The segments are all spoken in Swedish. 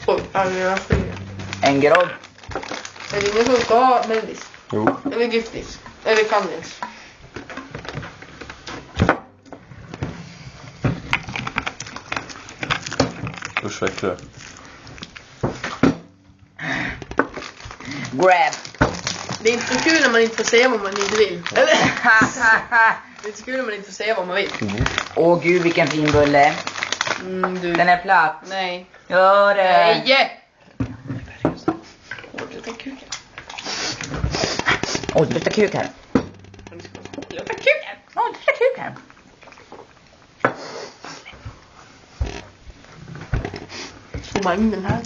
Oj, jag springer. En grodd. Är det ingen som ska ha mellis? Jo. Eller giftis? Eller kannis? Usch, vad äckligt. Grab. Det är inte så kul när man inte får säga vad man inte vill. Eller? Det är inte så kul när man inte får säga vad man vill. Åh gud, vilken fin bulle. Du. Den är platt. Nej. Gör det. Nej! Åh, det är kuken. Åh, det luktar kuk här. Det luktar kuken. Åh, det luktar kuk här. Zooma in den här.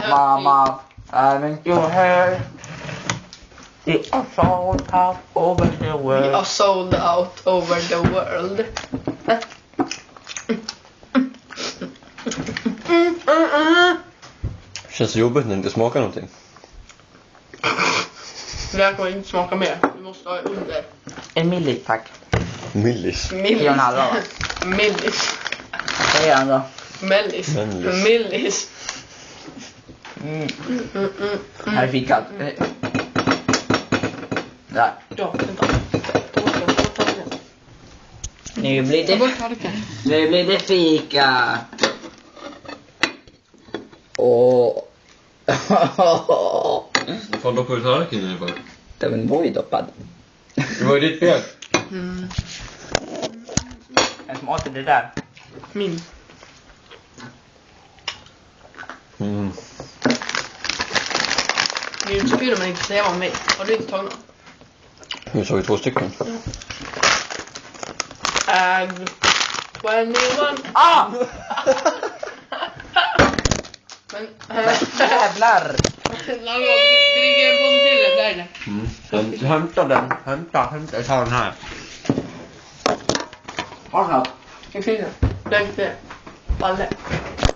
Mamma, haven't you heard? The sold out over the We world. are sold out over the world. Känns så jobbigt när det inte smakar någonting. Det här kommer inte smaka mer. Du måste ha under. En millis, tack. Millis. Millis. 4,5 va? Millis. Vad är han då? Mellis. Mellis. Millis. Här är fikat. Där. Ja, vänta. Ta bort den. Nu blir Ta det, bort tallriken. nu blir det fika. Åh. Vad fan doppar du tallriken i för? Den var ju doppad. Det var ju ditt fel. En smakar det där. Min. Det är ju inte så kul om man inte säger vad man vill. Har du inte tagit någon? Nu såg vi 2 stycken. Äg 21. Ah! Men... Jävlar! Det ligger en bomb till där inne. Hämta den. Hämta. Jag tar den här. Varsågod. I frysen. Lägg det. Palle.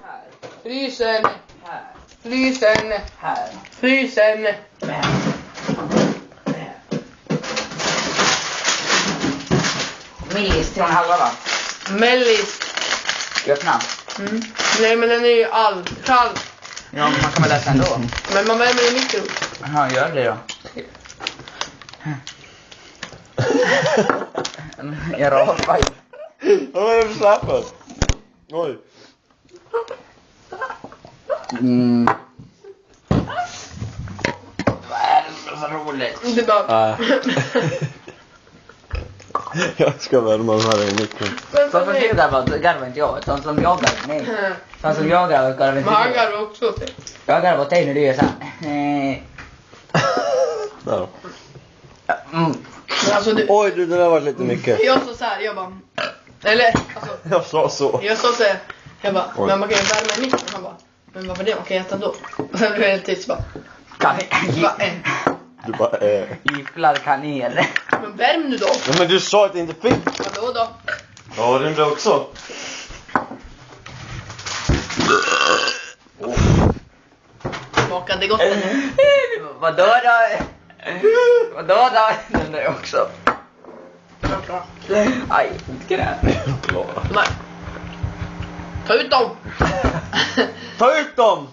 Här. Frysen. Här. Frysen. Här. Frysen. Där. Millis 3,5 va? Mellis. Ska jag öppna? Nej, men den är ju kall. Ja, man kan väl läsa ändå. Men man värmer i mikro. Jaha, gör det då. Jag rapar ju. Vad är det för släpper? Oj. Vad är det som är så roligt? Det bara... Jag ska värma den här i mikron. Men Så som du garvar inte jag. Så som jag garvar, nej. Så som jag garvar inte Men han jag. garvar också åt dig. Jag garvar åt dig när du gör såhär. Där. Men alltså du... Oj du, det där var lite mycket. Jag sa så här, jag bara... Eller, alltså... Jag sa så. Jag sa så här, jag bara, Oj. men man kan ju värma i mikron. Han bara, men vad var det man kan äta då? Och sen blev jag helt tyst bara, Du bara Giflad kanel. men värm nu då. Ja, men du sa att det inte fick. Vadå då? Ja, den blev också. Smakade gott eller? Vadå då? Vadå då? Den där också. Aj, inte det. Nej. Ta ut dem! Ta ut dem!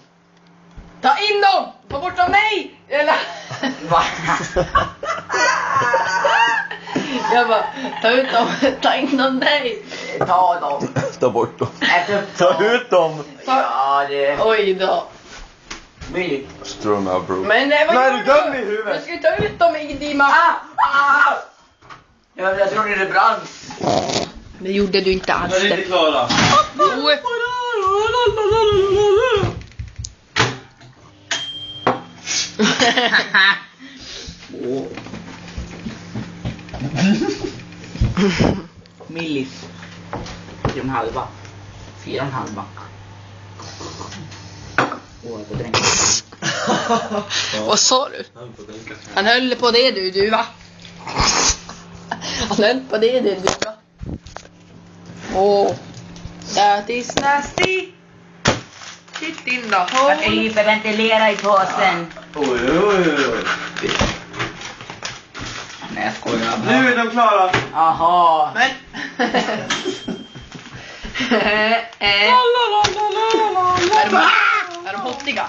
Ta in dem! Få bort dem, nej! Eller... Va? Jag bara, ta ut dem, ta in dem, nej! Ta dem. Ta bort dem. Ät upp Ta dem. ut dem! Ja, det Oj då. blir... Ström out bro. Men nej, vad Nej, gör du döm i huvudet. Jag ska ju ta ut dem, Dima. Ah! Jag trodde det brann. Det gjorde du inte alls. klara. Jo. Millis. 4,5. 4,5. Åh, jag dränker. Vad sa du? Han höll på det du va? Han höll på det du va? Åh. That is nasty. Titt in då. Jag ska hyperventilera i påsen. Oj. de klara? Jaha. Men... Är de hottiga?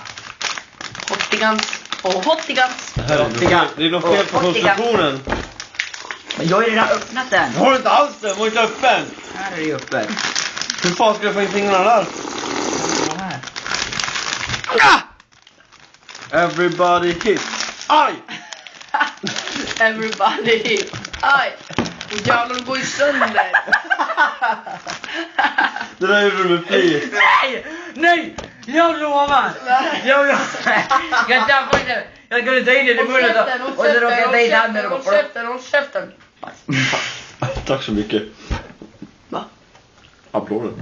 Hottigans och hottigans. Det är nog fel på konstruktionen. Men jag har ju redan öppnat den. Har du inte alls det? Var inte öppen. Här är det ju öppet. Hur fan ska jag få in fingrarna där? Så här. Everybody hit. Aj! Everybody. Aj. Och jävlar, de går ju sönder. Det där gjorde du med flit. Nej! Nej! Jag lovar! Jag tappade inte. Jag kunde ta in det i munnen och så råkade jag ta in handen och Håll käften. Tack så mycket. Va? Applåder.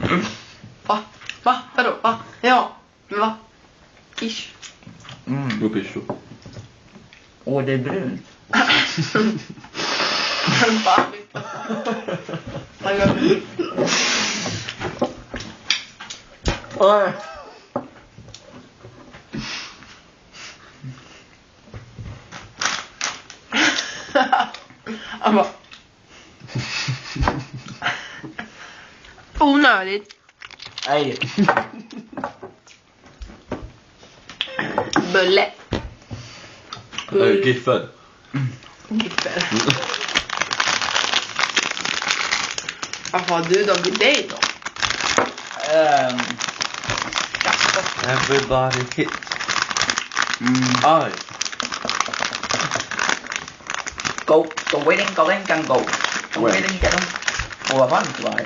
Va? Vadå? Va? Ja. Men va? Ish. Jo, pisso. Åh, det är brunt. Va? Oj. Han bara... Onödigt. Nej. Bulle. Giffel. Giffel. Varför har du dem vid dig då? Everybody hit. Aj. Go winning, go. Go winning, get them. Åh, vad varmt det var.